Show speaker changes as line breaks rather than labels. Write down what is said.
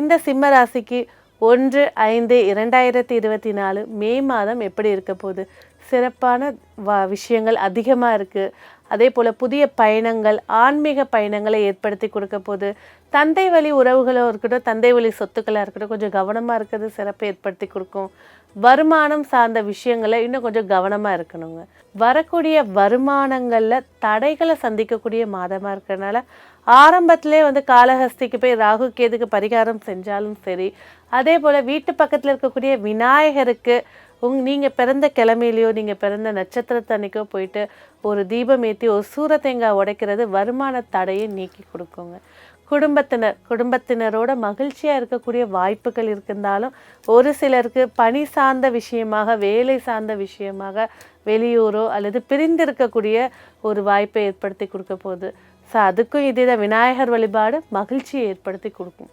இந்த சிம்ம ராசிக்கு 1/5/2024 மே மாதம் எப்படி இருக்க போகுது? சிறப்பான விஷயங்கள் அதிகமாக இருக்குது. அதே போல் புதிய பயணங்கள், ஆன்மீக பயணங்களை ஏற்படுத்தி கொடுக்க போகுது. தந்தை வழி உறவுகளோ இருக்கட்டும், தந்தை வழி சொத்துக்களாக இருக்கட்டும், கொஞ்சம் கவனமாக இருக்கிறது சிறப்பை ஏற்படுத்தி கொடுக்கும். வருமானம் சார்ந்த விஷயங்களை இன்னும் கொஞ்சம் கவனமாக இருக்கணுங்க. வரக்கூடிய வருமானங்களில் தடைகளை சந்திக்கக்கூடிய மாதமாக இருக்கிறதுனால ஆரம்பத்திலே காளஹஸ்திக்கு போய் ராகு கேதுக்கு பரிகாரம் செஞ்சாலும் சரி, அதே போல் வீட்டு பக்கத்தில் இருக்கக்கூடிய விநாயகருக்கு நீங்கள் பிறந்த கிழமையிலையோ நீங்கள் பிறந்த நட்சத்திரத்தன்னைக்கோ போயிட்டு ஒரு தீபம் ஏற்றி ஒரு சூரத்தேங்காய் உடைக்கிறது வருமான தடையை நீக்கி கொடுக்குங்க. குடும்பத்தினரோட மகிழ்ச்சியாக இருக்கக்கூடிய வாய்ப்புகள் இருந்தாலும் ஒரு சிலருக்கு பணி சார்ந்த விஷயமாக, வேலை சார்ந்த விஷயமாக வெளியூரோ அல்லது பிரிந்திருக்கக்கூடிய ஒரு வாய்ப்பை ஏற்படுத்தி கொடுக்க போகுது. ஸோ அதுக்கும் இதே தான், விநாயகர் வழிபாடு மகிழ்ச்சியை ஏற்படுத்தி கொடுக்கும்.